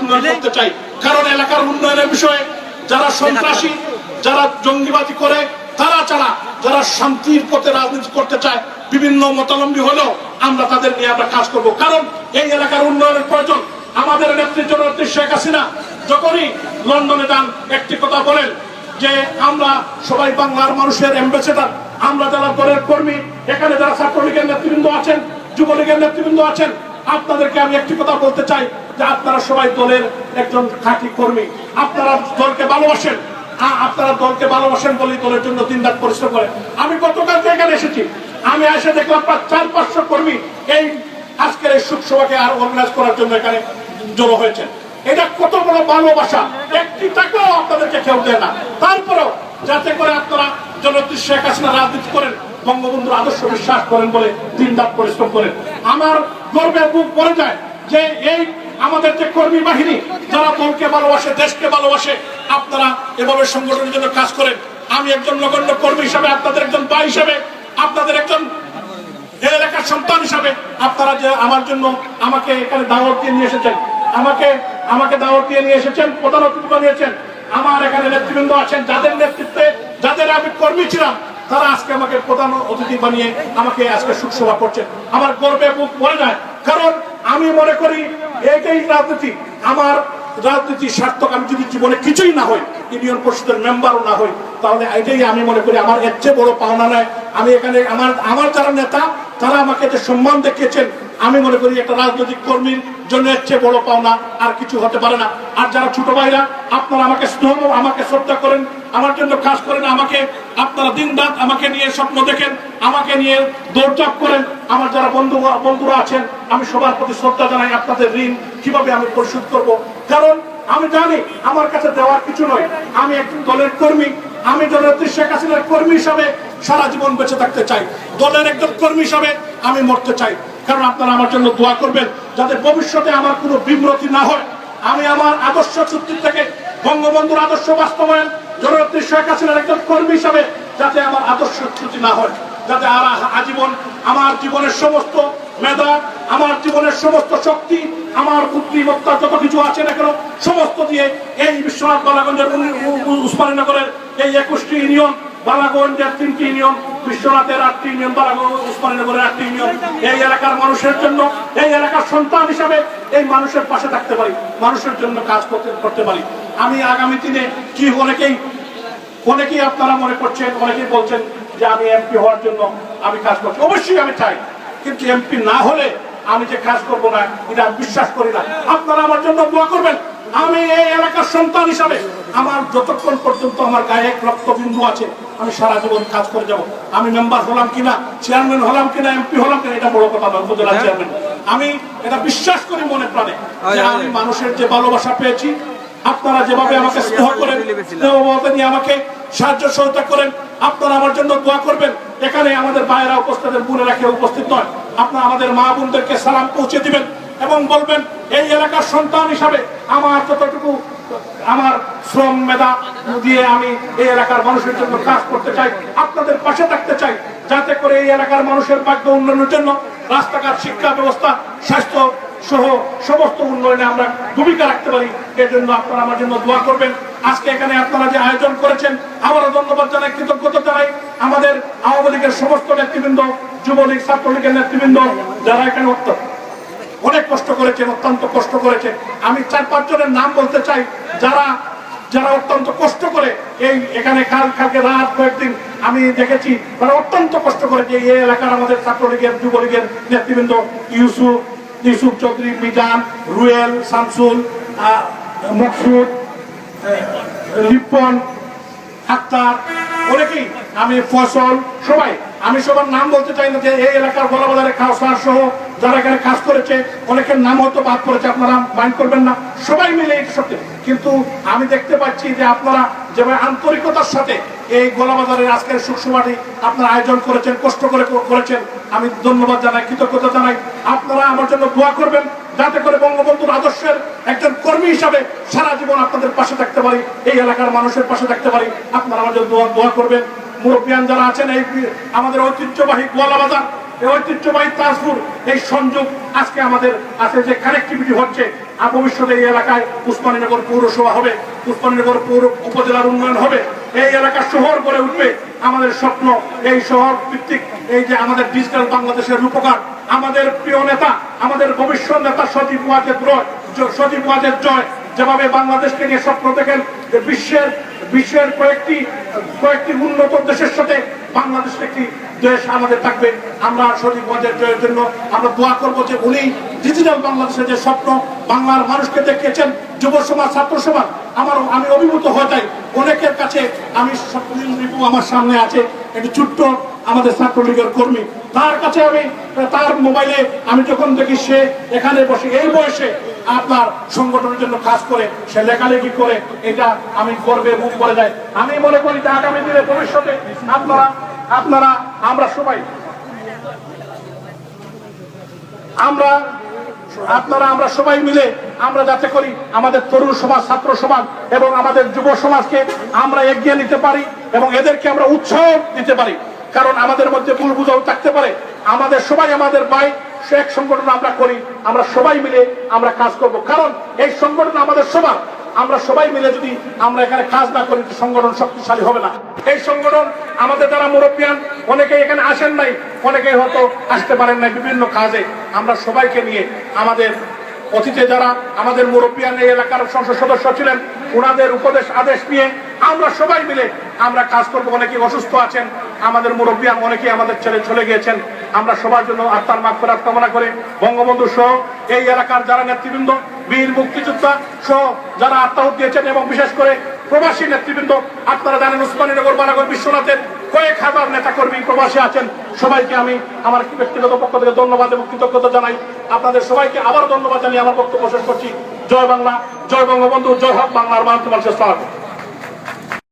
উন্নয়ন করতে চাই। কারণ এলাকার উন্নয়নের বিষয়ে যারা সন্ত্রাসী, যারা জঙ্গিবাদী করে, তারা ছাড়া যারা শান্তির পথে রাজনীতি করতে চায়, বিভিন্ন মতালম্বী হলেও আমরা তাদের নিয়ে আমরা কাজ করব। কারণ এই এলাকার উন্নয়নের প্রয়োজন। আমাদের নেত্রী শেখ হাসিনা যখনই লন্ডনে যান একটি কথা বলেন যে আমরা সবাই বাংলার মানুষের অ্যাম্বাসেডর, আমরা যারা দলের কর্মী, এখানে যারা ছাত্রলীগের নেতৃবৃন্দ আছেন, যুবলীগের নেতৃবৃন্দ আছেন, আপনাদেরকে আমি একটি কথা বলতে চাই যে আপনারা সবাই দলের একজন খাঁটি কর্মী, আপনারা দলকে ভালোবাসেন, আপনারা দলকে ভালোবাসেন বলেই দলের জন্য দিনরাত পরিশ্রম করেন। আমি গতকালকে এখানে এসেছি, আমি এসে দেখলাম প্রায় 400-500 কর্মী এই আজকের এই শোকসভাকে আর অর্গানাইজ করার জন্য এখানে জড়ো হয়েছেন। এটা কত বড় ভালোবাসা, একটি টাকাও আপনাদেরকে কেউ দেয় না। তারপরেও যাতে করে আপনারা জননেত্রী শেখ হাসিনা রাজনীতি করেন, বঙ্গবন্ধুর আদর্শ বিশ্বাস করেন বলে দিনরাত পরিশ্রম করেন। আমার গর্বে বুক ভরে যায় যে এই আমাদের যে কর্মী বাহিনী যারা দলকে ভালোবাসে, দেশকে ভালোবাসে, আপনারা এভাবে সংগঠনের জন্য কাজ করেন। আমি একজন নগণ্য কর্মী হিসাবে, আপনাদের একজন ভাই হিসাবে, আপনাদের একজন এলাকার সন্তান হিসাবে, আপনারা যে আমার জন্য আমাকে এখানে দাওয়াত দিয়ে নিয়ে এসেছেন, আমাকে দাওয়াত দিয়ে নিয়ে এসেছেন, প্রধান অতিথি বানিয়েছেন। আমার এখানে নেতৃবৃন্দ আছেন যাদের নেতৃত্বে, যাদের আমি কর্মী ছিলাম, তারা আজকে আমাকে প্রধান অতিথি বানিয়ে আমাকে আজকে শোকসভা করছেন। আমার গর্বে বুক ভরে যায়। কারণ আমি মনে করি এইটাই রাজনীতি। আমার রাজনীতি সার্থক। আমি যদি জীবনে কিছুই না হই, ইউনিয়ন পরিষদের মেম্বারও না হই, তাহলে এটাই আমি মনে করি আমার এর চেয়ে বড় পাওনা নয়। আমি এখানে আমার যারা নেতা, তারা আমাকে যে সম্মান দেখিয়েছেন, আমি মনে করি একটা রাজনৈতিক কর্মীর জন্য এর চেয়ে বড় পাওনা আর কিছু হতে পারে না। আর যারা ছোট ভাইরা, আপনারা আমাকে স্নেহ, আমাকে শ্রদ্ধা করেন, আমার জন্য কাজ করেন, আমাকে আপনারা দিন রাত আমাকে নিয়ে স্বপ্ন দেখেন, আমাকে নিয়ে দৌড়চাপ করেন। আমার যারা বন্ধুরা আছেন, আমি সবার প্রতি শ্রদ্ধা জানাই। আপনাদের ঋণ কিভাবে আমি পরিশোধ করব? কারণ আমি জানি আমার কাছে দেওয়ার কিছু নয়। আমি একজন দলের কর্মী, আমি জননেত্রী শেখ হাসিনার কর্মী হিসাবে সারা জীবন বেঁচে থাকতে চাই। দলের একজন কর্মী হিসাবে আমি মরতে চাই। কারণ আপনারা আমার জন্য দোয়া করবেন যাতে ভবিষ্যতে আমার কোনো বিব্রতি না হয়। আমি আমার আদর্শ চুক্তি থেকে বঙ্গবন্ধুর আদর্শ বাস্তবায়ন, জননেত্রী শেখ হাসিনার একজন কর্মী হিসাবে যাতে আমার আদর্শ চ্যুতি না হয়, যাতে আজীবন আমার জীবনের সমস্ত মেধা, আমার জীবনের সমস্ত শক্তি, আমার বুদ্ধিমত্তা যত কিছু আছে না কেন, সমস্ত দিয়ে এই বিশ্বনাথ বালাগঞ্জের উসমানীনগরের এই 21টি ইউনিয়ন, বালাগঞ্জের 3টি ইউনিয়ন, বিশ্বনাথের 8টি ইউনিয়ন, বালাগঞ্জ উসমানীনগরের 8টি ইউনিয়ন, এই এলাকার মানুষের জন্য, এই এলাকার সন্তান হিসাবে এই মানুষের পাশে থাকতে পারি, মানুষের জন্য কাজ করতে পারি। আমি আগামী দিনে কি অনেকেই আপনারা মনে করছেন, অনেকেই বলছেন যে আমি এমপি হওয়ার জন্য আমি কাজ করছি। অবশ্যই আমি চাই, কিন্তু এমপি না হলে আমি যে কাজ করব না, এটা আমি বিশ্বাস করি না। আপনারা আমার জন্য দোয়া করবেন। আমি এই এলাকার সন্তান হিসাবে আমার যতক্ষণ পর্যন্ত আমার গায়ে এক রক্তবিন্দু আছে, আমি সারা জীবন কাজ করে যাব। আমি মেম্বার হলাম কিনা, চেয়ারম্যান হলাম কিনা, এমপি হলাম কিনা, এটা বড় কথা নয়। উপজেলা চেয়ারম্যান, আমি এটা বিশ্বাস করি মনে প্রাণে যে আমি মানুষের যে ভালোবাসা পেয়েছি, আপনারা যেভাবে আমাকে স্নেহ করেন, নিয়ে আমাকে সাহায্য সহায়তা করেন, আপনারা আমার জন্য দোয়া করবেন। এখানে আমাদের ভাইয়েরা উপস্থিত, বোনেরা কেউ উপস্থিত নয়, আপনারা আমাদের মা বোনদেরকে সালাম পৌঁছে দিবেন এবং বলবেন এই এলাকার সন্তান হিসাবে আমার যতটুকু আমার শ্রম মেধা দিয়ে আমি এই এলাকার মানুষের জন্য কাজ করতে চাই, আপনাদের পাশে থাকতে চাই, যাতে করে এই এলাকার মানুষের ভাগ্য উন্নয়নের জন্য রাস্তাঘাট, শিক্ষা ব্যবস্থা, স্বাস্থ্য সহ সমস্ত উন্নয়নে আমরা ভূমিকা রাখতে পারি। এর জন্য আপনারা আমার জন্য দোয়া করবেন। আজকে এখানে আপনারা যে আয়োজন করেছেন, আবারও ধন্যবাদ জানাই, কৃতজ্ঞতা জানাই আমাদের আওয়ামী লীগের সমস্ত নেতৃবৃন্দ, যুবলীগ, ছাত্রলীগের নেতৃবৃন্দ, যারা এখানে অনেক কষ্ট করেছেন, অত্যন্ত কষ্ট করেছেন। আমি 4-5 জনের নাম বলতে চাই যারা অত্যন্ত কষ্ট করে এই এখানে কালকে রাত কয়েকদিন আমি দেখেছি, তারা অত্যন্ত কষ্ট করে যে এই এলাকার আমাদের ছাত্রলীগের, যুবলীগের নেতৃবৃন্দ, ইউসুফ চৌধুরী, মিজান, রুয়েল, শামসুল, মকসুদ, লিপন, আক্তার, অনেকেই, আমি ফসল, সবাই, আমি সবার নাম বলতে চাই না, যে এই এলাকার বলাবাজারে কাউসার সহ যারা এখানে কাজ করেছে, অনেকের নাম হয়তো বাদ পড়েছে, আপনারা মাইন্ড করবেন না, সবাই মিলে এই সত্যি। কিন্তু আমি দেখতে পাচ্ছি যে আপনারা যেভাবে আন্তরিকতার সাথে এই গোলাবাজারের আজকের শোকসভাটি আপনারা আয়োজন করেছেন, কষ্ট করে করেছেন, আমি ধন্যবাদ জানাই, কৃতজ্ঞতা জানাই। আপনারা আমার জন্য দোয়া করবেন যাতে করে বঙ্গবন্ধুর আদর্শের একজন কর্মী হিসাবে সারা জীবন আপনাদের পাশে থাকতে পারি, এই এলাকার মানুষের পাশে থাকতে পারি। আপনারা আমার জন্য দোয়া করবেন। মুরব্বিয়ান যারা আছেন, এই আমাদের ঐতিহ্যবাহী গোয়ালাবাজার, এই ঐতিহ্যবাহী তাজপুর, এই সংযোগ আজকে আমাদের আছে যে কানেক্টিভিটি হচ্ছে, আর ভবিষ্যতে এই এলাকায় উসমানীনগর পৌরসভা হবে, উসমানীনগর পৌর উপজেলার উন্নয়ন হবে, এই এলাকার শহর গড়ে উঠবে। আমাদের স্বপ্ন এই শহর ভিত্তিক এই যে আমাদের ডিজিটাল বাংলাদেশের রূপকার, আমাদের প্রিয় নেতা, আমাদের ভবিষ্যৎ নেতা সজীব ওয়াজেদ জয় যেভাবে বাংলাদেশকে নিয়ে স্বপ্ন দেখেন যে বিশ্বের কয়েকটি উন্নত দেশের সাথে বাংলাদেশের একটি দেশ আমাদের থাকবে। আমরা সজীব ওয়াজেদ জয়ের জন্য আমরা দোয়া করবো যে উনি ডিজিটাল বাংলাদেশের যে স্বপ্ন বাংলার মানুষকে দেখিয়েছেন, যুব সমাজ, ছাত্র সমাজ, আমি অভিভূত হয়ে যাই অনেকের কাছে। আমি রিপু আমার সামনে আছে, একটি ছোট্ট আমাদের ছাত্রলীগের কর্মী, তার কাছে আমি তার মোবাইলে আমি যখন দেখি সে এখানে বসে এই বয়সে আপনার সংগঠনের জন্য কাজ করে, সে লেখালেখি করে, এটা আমি গর্বে মুখ করে যাই। আমি মনে করি যে আগামী দিনে ভবিষ্যতে আপনারা আমরা সবাই মিলে আমরা যাতে করি আমাদের তরুণ সমাজ, ছাত্র সমাজ এবং আমাদের যুব সমাজকে আমরা এগিয়ে নিতে পারি এবং এদেরকে আমরা উৎসাহ দিতে পারি। কারণ আমাদের মধ্যে ভুল বুঝাও থাকতে পারে, আমাদের সবাই আমাদের ভাই, এক সংগঠন আমরা করি, আমরা সবাই মিলে আমরা কাজ করব। কারণ এই সংগঠন আমাদের সবার, আমরা সবাই মিলে যদি আমরা এখানে কাজ না করি সংগঠন শক্তিশালী হবে না। এই সংগঠন আমাদের যারা মুরব্বিয়ান অনেকে এখানে আসেন নাই, অনেকে হয়তো আসতে পারেন নাই বিভিন্ন কাজে, আমরা সবাইকে নিয়ে আমাদের অতীতে যারা আমাদের মুরব্বিয়ান এই এলাকার সংসদ সদস্য ছিলেন ওনাদের উপদেশ আদেশ নিয়ে আমরা সবাই মিলে আমরা কাজ করবো। অনেকে অসুস্থ আছেন আমাদের মুরব্বিয়ান, অনেকে আমাদের ছেলে চলে গিয়েছেন, আমরা সবার জন্য আত্মার মাগফিরাত কামনা করে বঙ্গবন্ধু সহ এই এলাকার যারা নেতৃবৃন্দ, বীর মুক্তিযোদ্ধা সহ যারা আত্মাহুতি দিয়েছেন এবং বিশেষ করে প্রবাসী নেতৃবৃন্দ, আপনারা জানেন উসমানীনগর, বানাগর, বিশ্বনাথের কয়েক হাজার নেতা কর্মী প্রবাসী আছেন। সবাইকে আমি আমার ব্যক্তিগত পক্ষ থেকে ধন্যবাদ এবং কৃতজ্ঞতা জানাই। আপনাদের সবাইকে আবার ধন্যবাদ জানিয়ে আমার বক্তব্য শেষ করছি। জয় বাংলা, জয় বঙ্গবন্ধু, জয় হক বাংলার মানুষের।